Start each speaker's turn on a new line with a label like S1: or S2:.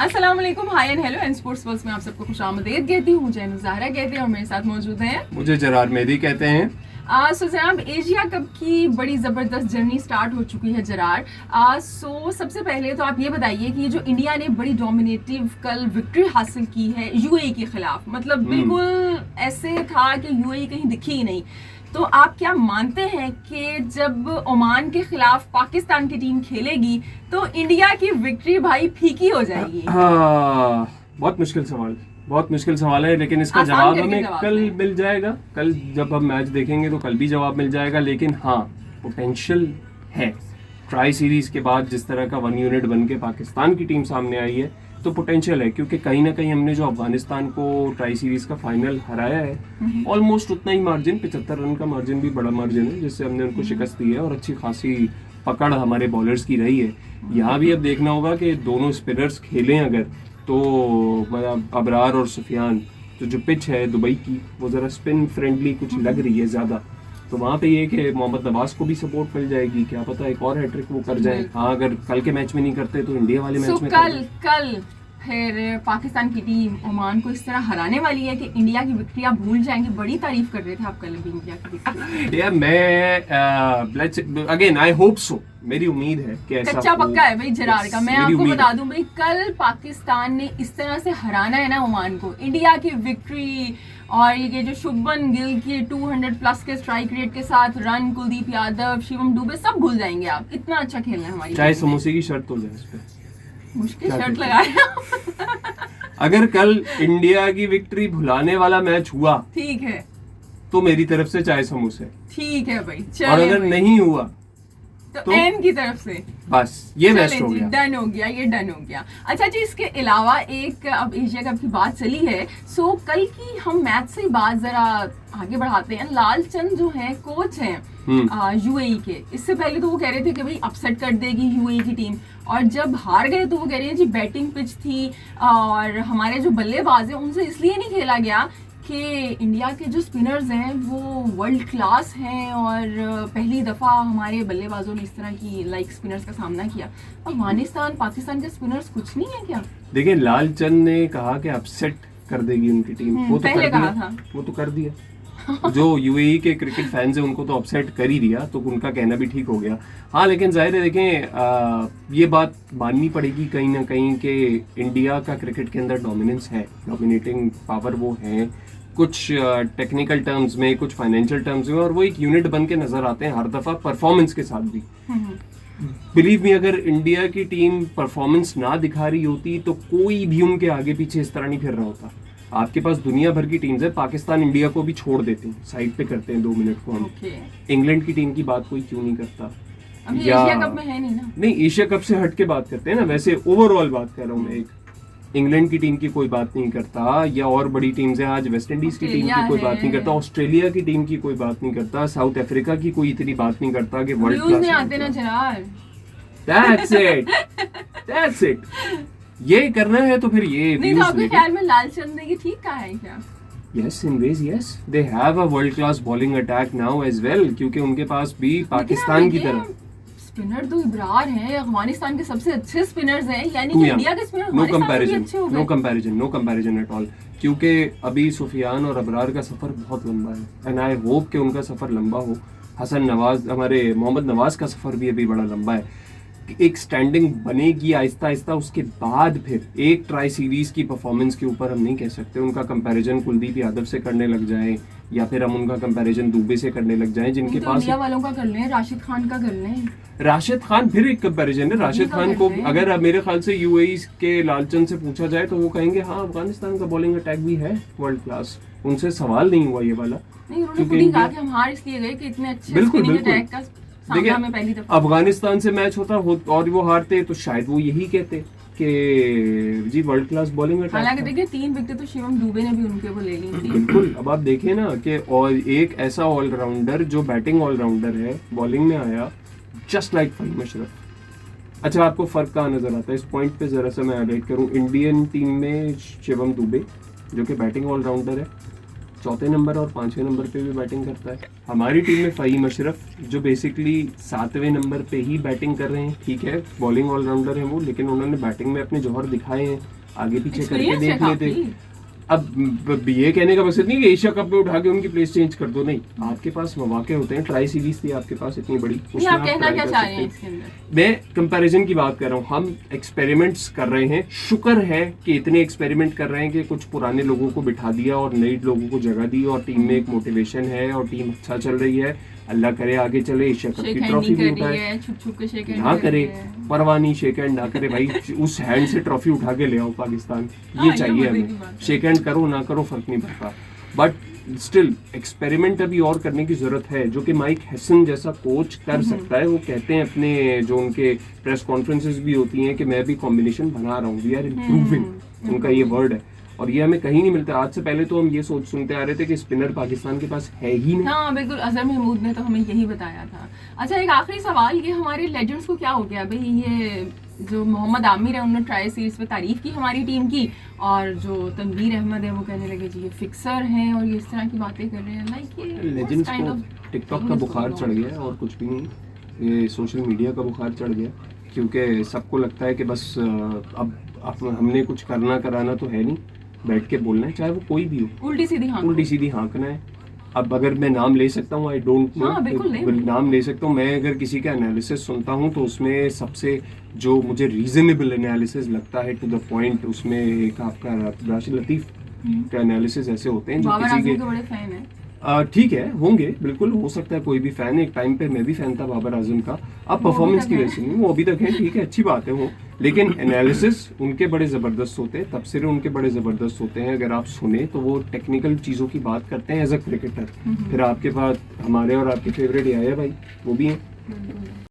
S1: अस्सलाम वालेकुम, hi and hello and sports world में आप सबको खुशामदीद कहती हूँ। मुझे ज़हरा कहते हैं और मेरे साथ मौजूद हैं
S2: मुझे जरार मेहदी कहते हैं।
S1: सो जनाब, एशिया कप की बड़ी ज़बरदस्त जर्नी स्टार्ट हो चुकी है जरार। सो सबसे पहले तो आप ये बताइए कि जो इंडिया ने बड़ी डोमिनेटिव कल विक्ट्री हासिल की है यूएई के खिलाफ, मतलब बिल्कुल ऐसे था कि यूएई कहीं दिखी ही नहीं। तो आप क्या मानते हैं कि जब ओमान के खिलाफ पाकिस्तान की टीम खेलेगी तो इंडिया की विक्ट्री भाई फीकी हो जाएगी?
S2: हाँ, बहुत मुश्किल सवाल है, लेकिन इसका जवाब हमें कल मिल जाएगा। कल जब हम मैच देखेंगे तो कल भी जवाब मिल जाएगा। लेकिन हाँ, पोटेंशियल है। ट्राई सीरीज के बाद जिस तरह का 1 यूनिट बन के पाकिस्तान की टीम सामने आई है तो पोटेंशियल है, क्योंकि कहीं ना कहीं हमने जो अफगानिस्तान को ट्राई सीरीज का फाइनल हराया है, ऑलमोस्ट उतना ही मार्जिन, 75 रन का मार्जिन भी बड़ा मार्जिन है जिससे हमने उनको शिकस्त दी है और अच्छी खासी पकड़ हमारे बॉलर्स की रही है। यहाँ भी अब देखना होगा कि दोनों स्पिनर्स खेलें अगर, तो मतलब अबरार और सुफियान, तो जो पिच है दुबई की वो ज़रा स्पिन फ्रेंडली कुछ लग रही है ज़्यादा, तो वहाँ पे ये कि मोहम्मद नवाज को भी सपोर्ट मिल जाएगी, क्या पता एक और हैट्रिक वो कर जाए। हाँ, अगर कल के मैच में नहीं करते तो इंडिया वाले मैच में
S1: कल फिर पाकिस्तान की टीम ओमान को इस तरह हराने वाली है कि इंडिया की विक्ट्री आप भूल जाएंगे। बड़ी तारीफ कर रहे थे आप कल भी इंडिया की विक्ट्री।
S2: यार मैं अगेन आई होप सो, मेरी उम्मीद है कि ऐसा
S1: कच्चा पक्का है भाई जरार का। मैं आपको बता दूं भाई, कल पाकिस्तान ने इस तरह से हराना है ना ओमान को, इंडिया की विक्ट्री और ये जो शुभमन गिल की 200 प्लस के स्ट्राइक रेट के साथ रन, कुलदीप यादव, शिवम दुबे, सब भूल जाएंगे आप। इतना अच्छा खेलना है हमारी।
S2: चाहे समोसे की शर्त हो जाए इस पे,
S1: मुश्किल शर्त लगाया।
S2: अगर कल इंडिया की विक्ट्री भुलाने वाला मैच हुआ, ठीक
S1: है,
S2: तो मेरी तरफ से चाय समोसे,
S1: ठीक है भाई।
S2: और अगर नहीं हुआ
S1: तो एन की तरफ से
S2: बस ये बेस्ट हो गया,
S1: डन हो गया, ये डन हो गया। अच्छा जी, इसके अलावा एक अब एशिया कप की बात चली है, सो कल की हम मैच से बात जरा आगे बढ़ाते हैं। लालचंद जो है कोच हैं यूएई के, इससे पहले तो वो कह रहे थे कि भाई अपसेट कर देगी यूएई की टीम, और जब हार गए तो वो कह रहे हैं जी बैटिंग पिच थी और हमारे जो बल्लेबाज हैं उनसे इसलिए नहीं खेला गया कि इंडिया के जो स्पिनर्स हैं वो वर्ल्ड क्लास हैं और पहली दफ़ा हमारे बल्लेबाजों ने इस तरह की स्पिनर्स का सामना किया। अफगानिस्तान पाकिस्तान के स्पिनर्स कुछ नहीं है क्या?
S2: देखिए, लालचंद ने कहा कि अपसेट कर देगी उनकी टीम, वो तो
S1: पहले कहा था,
S2: वो तो कर दिया। जो यूएई के क्रिकेट फैंस हैं उनको तो अपसेट कर ही दिया, तो उनका कहना भी ठीक हो गया। हाँ, लेकिन जाहिर है देखें, ये बात माननी पड़ेगी कहीं ना कहीं कि इंडिया का क्रिकेट के अंदर डोमिनेंस है, डोमिनेटिंग पावर वो है, कुछ टेक्निकल टर्म्स में, कुछ फाइनेंशियल टर्म्स में, और वो एक यूनिट बन के नजर आते हैं हर दफा परफॉर्मेंस के साथ भी। बिलीव मी, अगर इंडिया की टीम परफॉर्मेंस ना दिखा रही होती तो कोई भी उनके आगे पीछे इस तरह नहीं फिर रहा होता। आपके पास दुनिया भर की टीम्स है, पाकिस्तान इंडिया को भी छोड़ देते हैं, साइड पे करते हैं 2 मिनट को हम। इंग्लैंड की टीम की बात कोई क्यों नहीं करता?
S1: एशिया कप में है नहीं ना।
S2: नहीं, एशिया कप से हट के बात करते हैं ना, वैसे ओवरऑल बात कर रहा हूँ मैं। एक इंग्लैंड की टीम की कोई बात नहीं करता, या और बड़ी टीम्स हैं, आज वेस्ट इंडीज की टीम की कोई बात नहीं करता, ऑस्ट्रेलिया की टीम की कोई बात नहीं करता, साउथ अफ्रीका की कोई इतनी बात नहीं करता कि वर्ल्ड क्लास
S1: में आते ना जरार।
S2: That's it. ये करना है तो फिर ये
S1: नहीं, तो आपके ख्याल में लालचंद ने ये ठीक कहा है क्या?
S2: Yes, in ways yes. They have a world class bowling attack now as well, क्योंकि उनके पास भी पाकिस्तान की तरह
S1: स्पिनर तो इब्रार हैं, अफगानिस्तान के सबसे अच्छे स्पिनर्स हैं, यानी कि इंडिया के spinner
S2: no comparison at all, क्योंकि अभी सुफियान और अबरार का सफर बहुत लंबा है, एंड आई होप कि उनका सफर लंबा हो। हसन नवाज, हमारे मोहम्मद नवाज का सफर भी अभी बड़ा लंबा है। एक स्टैंडिंग बनेगी आहिस्ता आहिस्ता, उसके बाद फिर एक ट्राई सीरीज की परफॉर्मेंस के ऊपर हम नहीं कह सकते उनका कंपैरिजन कुलदीप यादव से करने लग जाएं, या फिर हम उनका कंपैरिजन दुबे से करने लग जाएं, जिनके पास
S1: इंडिया वालों का कर लें, राशिद खान का कर लें।
S2: राशिद खान फिर एक कंपैरिजन है। राशिद खान को अगर मेरे ख्याल से यूएई के लालचंद से पूछा जाए तो वो कहेंगे हाँ, अफगानिस्तान का बॉलिंग अटैक भी है वर्ल्ड क्लास, उनसे सवाल नहीं हुआ ये वाला।
S1: नहीं, उन्होंने खुद ही कहा कि हम हार इसलिए गए कि इतने अच्छे स्पिनिंग अटैक का
S2: देखिए, अफगानिस्तान से मैच होता और वो हारते तो शायद वो यही कहते कि जी वर्ल्ड क्लास बॉलिंग अटैक।
S1: हालांकि देखिए 3 विकेट तो शिवम दुबे ने भी उनके वो ले ली थी।
S2: बिल्कुल, अब आप देखिए ना कि और एक ऐसा ऑलराउंडर जो बैटिंग ऑलराउंडर है, बॉलिंग में आया जस्ट लाइक फहीम अशरफ। अच्छा, आपको फर्क कहाँ नजर आता है इस पॉइंट पे? जरा सा मैं हाईलाइट करूँ, इंडियन टीम में शिवम दुबे जो कि बैटिंग ऑलराउंडर है, चौथे नंबर और 5वें नंबर पे भी बैटिंग करता है। हमारी टीम में फ़हीम अशरफ जो बेसिकली 7वें नंबर पे ही बैटिंग कर रहे हैं, ठीक है बॉलिंग ऑलराउंडर है वो, लेकिन उन्होंने बैटिंग में अपने जौहर दिखाए हैं, आगे पीछे करके देख लेते। अब ये कहने का मकसद नहीं कि एशिया कप में उठा के उनकी प्लेस चेंज कर दो, नहीं, आपके पास मौके होते हैं, ट्राई सीरीज थी आपके पास इतनी बड़ी, उसमें आप ट्राई कर सकते हैं। मैं कंपैरिजन की बात कर रहा हूँ, हम एक्सपेरिमेंट्स कर रहे हैं, शुक्र है कि इतने एक्सपेरिमेंट कर रहे हैं कि कुछ पुराने लोगों को बिठा दिया और नए लोगों को जगह दी और टीम में एक मोटिवेशन है और टीम अच्छा चल रही है। अल्लाह करे आगे चले, एशिया कप की ट्रॉफी भी उठाए, ना करे परवाह नहीं, शेक हैंड ना करे भाई, उस हैंड से ट्रॉफी उठा के ले आओ पाकिस्तान, ये चाहिए हमें। शेक हैंड करो ना करो फर्क नहीं पड़ता, बट स्टिल एक्सपेरिमेंट अभी और करने की जरूरत है, जो कि माइक हैसन जैसा कोच कर सकता है। वो कहते हैं अपने जो उनके प्रेस कॉन्फ्रेंसेस भी होती हैं कि मैं भी कॉम्बिनेशन बना रहा हूँ, वी आर इम्प्रूविंग, उनका ये वर्ड है और ये हमें कहीं नहीं मिलता। आज से पहले तो हम ये सुनते आ रहे थे कि स्पिनर पाकिस्तान के पास है ही नहीं।
S1: हाँ बिल्कुल, अजहर महमूद ने तो हमें यही बताया था। अच्छा एक आखिरी सवाल, ये हमारे लेजेंड्स को क्या हो गया भाई, ये जो मोहम्मद आमिर है उन्होंने ट्राई सीरीज पे तारीफ की हमारी टीम की, और जो तनवीर अहमद है वो कहने लगे जी ये फिक्सर हैं और ये इस तरह की बातें कर रहे हैं। लाइक ये
S2: लेजेंड्स को टिकटॉक का बुखार चढ़ गया और कुछ भी नहीं, ये सोशल मीडिया का बुखार चढ़ गया, क्योंकि सबको लगता है कि बस अब हमने कुछ करना कराना तो है नहीं, बैठ के बोलना है, चाहे वो कोई भी हो, उल्टी सीधी हाँकना है। अब अगर मैं नाम ले सकता हूँ, आई डोंट नो, नाम ले सकता हूँ मैं, अगर किसी का एनालिसिस सुनता हूँ तो उसमें सबसे जो मुझे रीजनेबल एनालिसिस लगता है, टू द पॉइंट, उसमें एक आपका राशिद लतीफ़ का एनालिसिस ऐसे होते हैं जो किसी के बड़े फैन हैं। ठीक है, होंगे, बिल्कुल हो सकता है कोई भी फैन, एक टाइम पे मैं भी फैन था बाबर आजम का, अब परफॉर्मेंस की वजह से नहीं, वो अभी तक है, ठीक है अच्छी बात है वो, लेकिन एनालिसिस उनके बड़े ज़बरदस्त होते हैं, तबसरे उनके बड़े ज़बरदस्त होते हैं। अगर आप सुने तो वो टेक्निकल चीज़ों की बात करते हैं एज अ क्रिकेटर। फिर आपके पास हमारे और आपके फेवरेट याया भाई वो भी हैं।